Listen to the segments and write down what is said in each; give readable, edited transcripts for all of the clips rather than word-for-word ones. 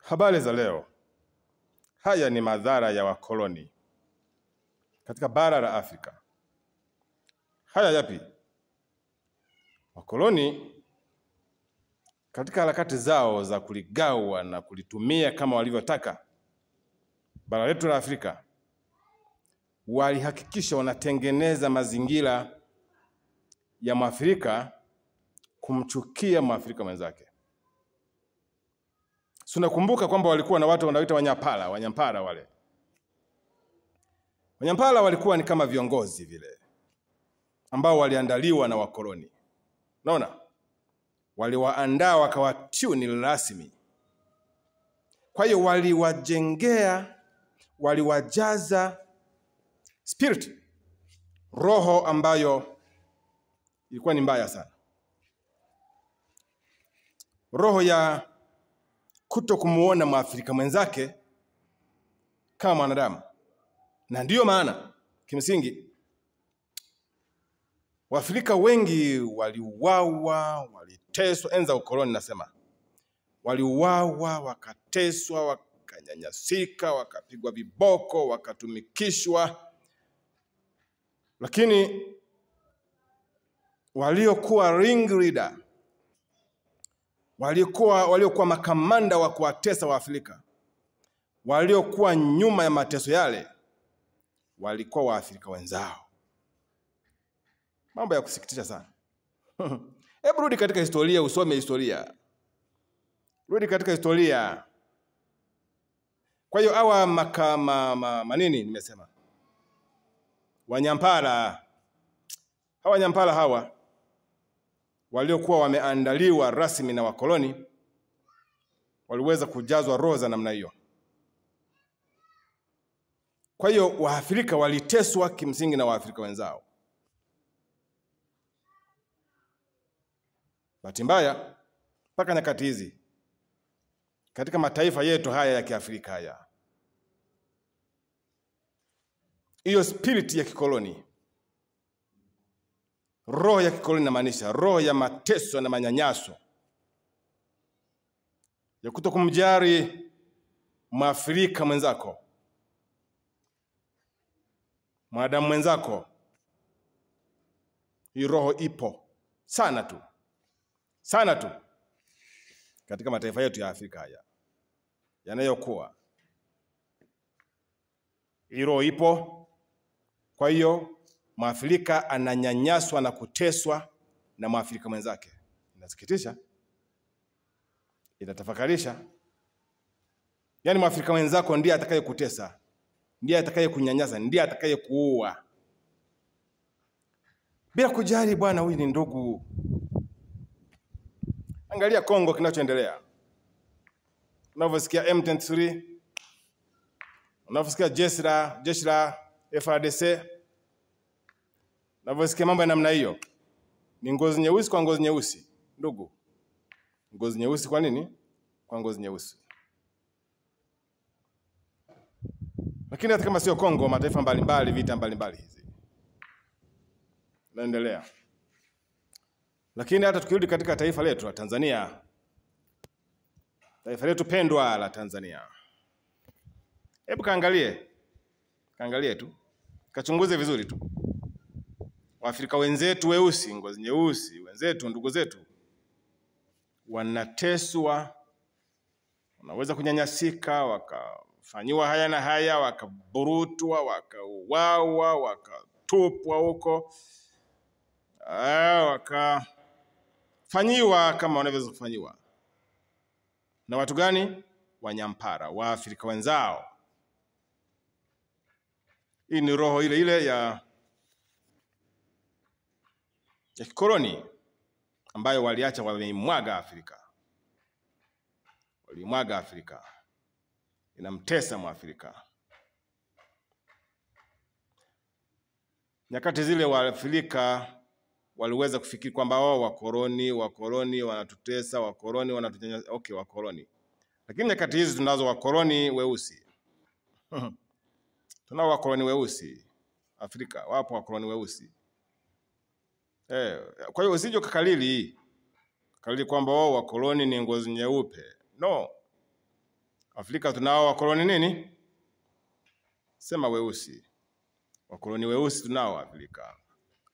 Habari za leo. Haya ni madhara ya wakoloni katika bara la Afrika. Haya yapi? Wakoloni katika harakati zao za kuligawa na kulitumia kama walivyotaka bara letu la Afrika, walihakikisha wanatengeneza mazingira ya Mwafrika kumchukia Mwafrika mwenzake. Tunakumbuka kwamba walikuwa na watu wanaoita Wanyampala wale. Wanyampala walikuwa ni kama viongozi vile ambao waliandaliwa na wakoloni. Unaona? Waliwaandaa wakawatuni rasmi. Kwa hiyo waliwajengea, waliwajaza spirit, roho ambayo ilikuwa ni mbaya sana. Roho ya kutokumuona Mwafrika mwenzake kama mwanadamu. Na ndiyo maana kimsingi Waafrika wengi waliuawa, waliteswa enza ukoloni nasema. Waliuawa, wakateswa, wakanyanyasika, wakapigwa viboko, wakatumikishwa. Lakini waliokuwa ring leader, waliokuwa makamanda wa kuwatesa Waafrika, waliokuwa nyuma ya mateso yale, walikuwa Waafrika wenzao. Mambo ya kusikitisha sana. Hebu rudi katika historia, usome historia. Rudi katika historia. Kwa hiyo hawa manini nimesema? Wanyampala. Hawa Wanyampala hawa waliokuwa wameandaliwa rasmi na wakoloni waliweza kujazwa roho za namna hiyo. Kwa hiyo Waafrika waliteswa kimsingi na Waafrika wenzao. Bahati mbaya mpaka nyakati hizi katika mataifa yetu haya ya Kiafrika haya, hiyo spirit ya kikoloni, roho ya kikoloni inamaanisha roho ya mateso na manyanyaso, ya kutokumjali Mwafrika mwenzako, mwanadamu mwenzako. Hii roho ipo sana tu katika mataifa yetu ya Afrika haya yanayokuwa. Hii roho ipo. Kwa hiyo Mwafrika ananyanyaswa na kuteswa na Mwafrika mwenzake. Inasikitisha, inatafakarisha. Yaani Mwafrika mwenzako ndiye atakayekutesa, ndiye atakayekunyanyasa, ndiye atakayekuua, bila kujali bwana huyu ni ndugu. Angalia Kongo kinachoendelea. Unavyosikia M23, unavyosikia jeshi la FARDC, unavyosikia mambo ya namna hiyo, ni ngozi nyeusi kwa ngozi nyeusi, ndugu. Ngozi nyeusi kwa nini? Kwa ngozi nyeusi. Lakini hata kama sio Kongo, mataifa mbalimbali, vita mbalimbali hizi naendelea. Lakini hata tukirudi katika taifa letu la Tanzania, taifa letu pendwa la Tanzania, hebu kaangalie tu, kachunguze vizuri tu. Waafrika wenzetu weusi, ngozi nyeusi, wenzetu, ndugu zetu, wanateswa, wanaweza kunyanyasika, wakafanywa haya na haya, wakaburutwa, wakauawa, wakatupwa huko, wakafanyiwa kama wanavyoweza kufanyiwa. Na watu gani? Wanyampara, Waafrika wenzao. Hii ni roho ile ya kikoloni ambayo waliacha wameimwaga Afrika. Walimwaga Afrika. Inamtesa Mwafrika. Nyakati zile Waafrika waliweza kufikiri kwamba wakoloni wanatutesa, wakoloni wanatunyanyasa. Okay, wakoloni. Lakini nyakati hizi tunazo wakoloni weusi. Tunao wakoloni weusi Afrika, wapo wakoloni weusi. Kwa hiyo usije kakalili kwamba wakoloni ni ngozi nyeupe. No. Afrika tunao wakoloni nini? Sema weusi. Wakoloni weusi tunao Afrika,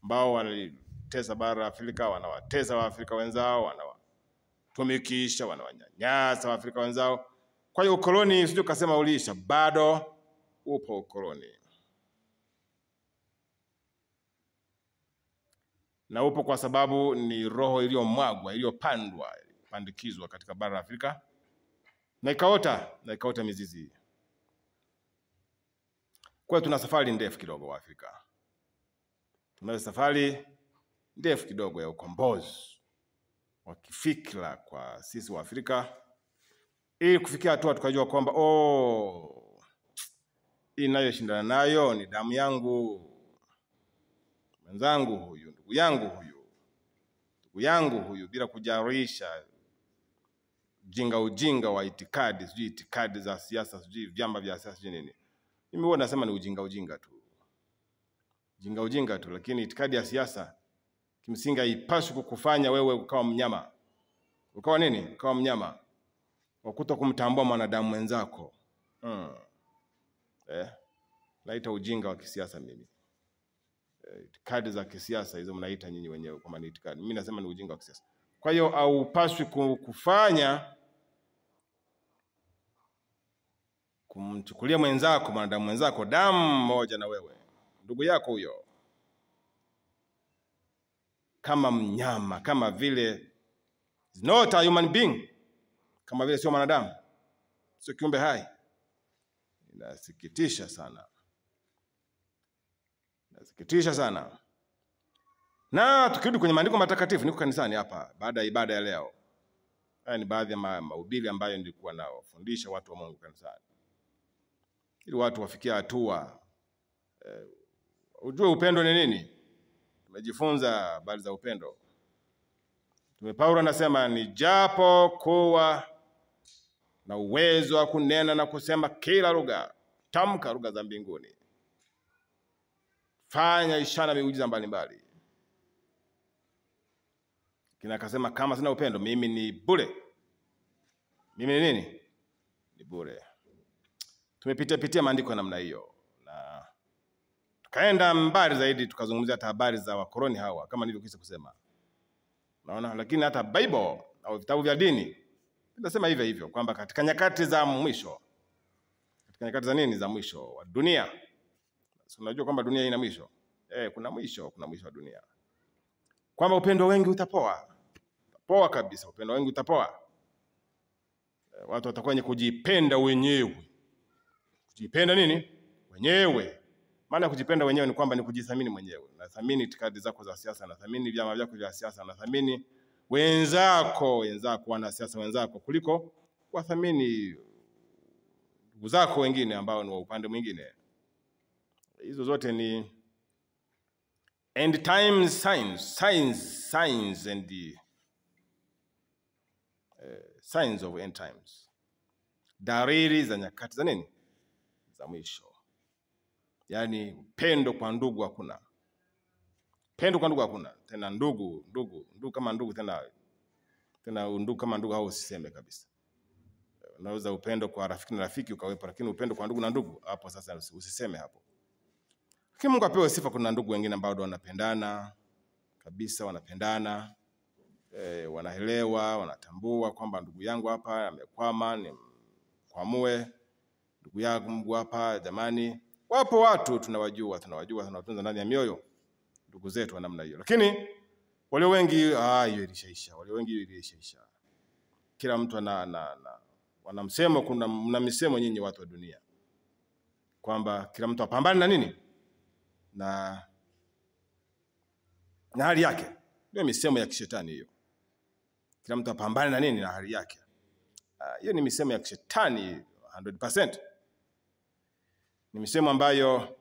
ambao walitesa bara Afrika, wanawatesa Waafrika wenzao, wanawatumikisha, wanawanyanyasa Waafrika wenzao. Kwa hiyo ukoloni usije kusema uliisha, bado upo ukoloni. Na upo kwa sababu ni roho iliyomwagwa, iliyopandwa, pandikizwa katika bara Afrika na ikaota mizizi. Kwa hiyo tuna safari ndefu kidogo wa Afrika. Tuna safari ndefu kidogo ya ukombozi wa kifikra kwa sisi wa Afrika, ili kufikia hatua tukajua kwamba hii ninayoshindana nayo ni damu yangu, mwenzangu huyu, ndugu yangu huyu, bila kujarisha ujinga wa itikadi, sijui itikadi za siasa, sijui vyama vya siasa, sijui nini. Mimi huwa nasema ni ujinga tu, lakini itikadi ya siasa kimsingi haipaswi kukufanya wewe ukawa mnyama. Ukawa nini? Ukawa mnyama wa kutokumtambua mwanadamu mwenzako. Naita ujinga wa kisiasa mimi. Itikadi za kisiasa hizo mnaita nyinyi wenyewe kama ni itikadi. Mimi nasema ni ujinga wa kisiasa. Kwa hiyo haupaswi kufanya kumchukulia mwenzako, mwanadamu mwenzako, damu moja na wewe, ndugu yako huyo, kama mnyama, kama vile is not a human being, kama vile sio mwanadamu, sio kiumbe hai. Inasikitisha sana. Na tukirudi kwenye maandiko matakatifu, niko kanisani hapa baada ya ibada ya leo. Haya ni baadhi ya mahubiri ambayo nilikuwa nawafundisha watu wa Mungu kanisani, ili watu wafikie hatua ujue upendo ni nini. Tumejifunza habari za upendo. Mtume Paulo anasema, ni japo kuwa na uwezo wa kunena na kusema kila lugha, tamka lugha za mbinguni, fanya ishara miujiza mbalimbali, kina akasema kama sina upendo mimi ni bure. Mimi ni nini? Ni bure. Tumepitia maandiko ya namna hiyo, na tukaenda mbali zaidi, tukazungumzia hata habari za wakoloni hawa kama nilivyokwisha kusema. Naona, lakini hata Bible au vitabu vya dini vinasema hivyo kwamba katika nyakati za mwisho, katika nyakati za nini? Za mwisho wa dunia. Unajua kwamba dunia ina mwisho. Kuna mwisho wa dunia. Kwamba upendo wengi utapoa. Utapoa kabisa, upendo wengi utapoa. Watu watakuwa wenye kujipenda wenyewe. Kujipenda nini? Wenyewe. Maana kujipenda wenyewe ni kwamba ni kujithamini mwenyewe. Nathamini itikadi zako za siasa, nathamini vyama vyako vya siasa, nathamini wenzako, wanasiasa wenzako, kuliko kuwathamini ndugu zako wengine ambao ni wa upande mwingine. Hizo zote ni end times signs and the signs of end times. Dalili za nyakati za nini? Za mwisho. Yaani upendo kwa ndugu hakuna. Upendo kwa ndugu hakuna. Tena ndugu kama ndugu, tena ndugu kama ndugu hao usiseme kabisa. Unaweza upendo kwa rafiki na rafiki ukawepo, lakini upendo kwa ndugu na ndugu, hapo sasa usiseme hapo. Lakini Mungu apewe sifa, kuna ndugu wengine ambao wanapendana kabisa, wanapendana, wanaelewa, wanatambua kwamba ndugu yangu hapa amekwama, ni kwamue ndugu yangu hapa. Jamani, wapo watu tunawajua, tunawatunza ndani ya mioyo ndugu zetu wa namna hiyo. Lakini wale wengi hiyo ilishaisha. Kila mtu wana msemo, mna misemo nyinyi watu wa dunia, kwamba kila mtu apambane na nini? Na hali yake. Ndio misemo ya kishetani hiyo. Kila mtu apambane na nini? Na hali yake. Hiyo ni misemo ya kishetani 100%. Ni misemo ambayo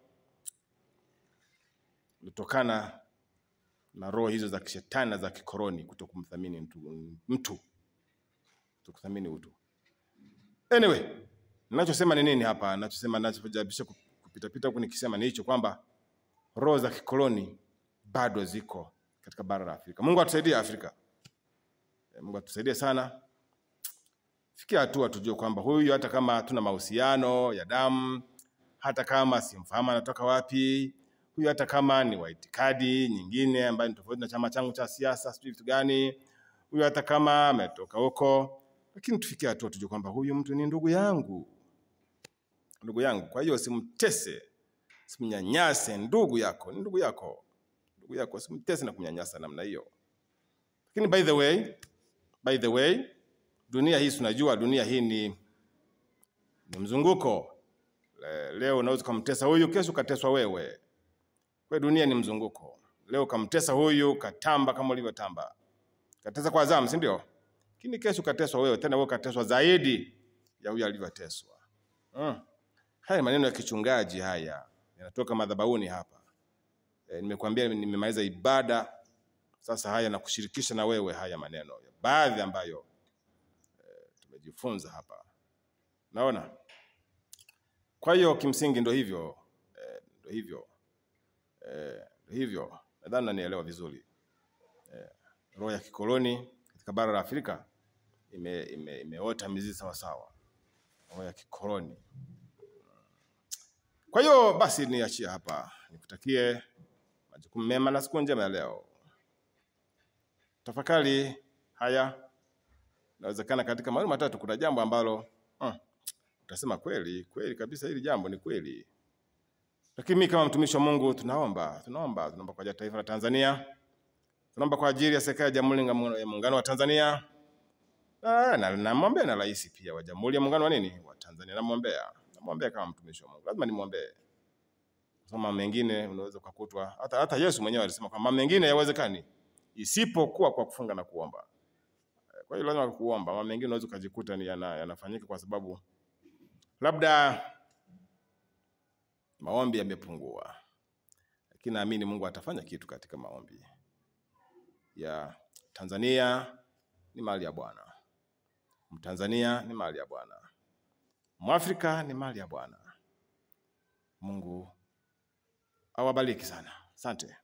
ilitokana na roho hizo za kishetani na za kikoroni, kutokumthamini mtu, kuthamini utu. Anyway, ninachosema ni nini hapa? Ninachojaribu kupita huko nikisema ni hicho, kwamba roho za kikoloni bado ziko katika bara la Afrika. Mungu atusaidie Afrika. Mungu atusaidie sana. Fikia hatua tujue kwamba huyu hata kama hatuna mahusiano ya damu, hata kama simfahamu anatoka wapi, huyu hata kama ni wa itikadi nyingine ambayo ni tofauti na chama changu cha siasa, sijui vitu gani, huyu hata kama ametoka huko, lakini tufikie hatua tujue kwamba huyu mtu ni ndugu yangu. Ndugu yangu. Kwa hiyo simtese, simnyanyase. Ndugu yako, ni ndugu yako. Ndugu yako, simtese na kumnyanyasa namna hiyo. Lakini by the way, dunia hii tunajua, dunia hii ni mzunguko. Leo unaweza kumtesa huyu, kesho kateswa wewe. Kwa dunia ni mzunguko. Leo kamtesa huyu, katamba kama ulivyotamba. Katesa kwa zamu, si ndio? Lakini kesho kateswa wewe, tena wewe kateswa zaidi ya huyu alivyoteswa. Haya maneno ya kichungaji haya yanatoka madhabahuni hapa. Nimekuambia nimemaliza ibada, sasa haya na kushirikisha na wewe haya maneno ya baadhi ambayo tumejifunza hapa. Naona? Kwa hiyo kimsingi ndio hivyo. Ndio hivyo. Nadhani unanielewa vizuri. Roho ya kikoloni katika bara la Afrika imeota mizizi sawa sawa. Roho ya kikoloni. Kwa hiyo basi niachie hapa. Nikutakie majukumu mema na siku njema ya leo. Tafakari haya. Inawezekana katika mambo matatu kuna jambo ambalo utasema kweli kabisa hili jambo ni kweli. Lakini mimi kama mtumishi wa Mungu tunaomba kwa ajili ya taifa la Tanzania. Tunaomba kwa ajili ya serikali ya Jamhuri ya Muungano wa Tanzania. Na namwombea na rais pia wa Jamhuri ya Muungano wa Tanzania. Namwombea kama mtumishi wa Mungu. Lazima nimwombee. Mambo mengine unaweza kukutwa. Hata Yesu mwenyewe alisema kwamba mambo mengine hayawezekani isipokuwa kwa kufunga na kuomba. Kwa hiyo lazima kuomba. Mambo mengine unaweza kujikuta ni yanafanyika kwa sababu labda maombi yamepungua. Lakini naamini Mungu atafanya kitu katika maombi. Ya Tanzania ni mali ya Bwana. Mtanzania ni mali ya Bwana. Mwafrika ni mali ya Bwana. Mungu awabariki sana. Asante.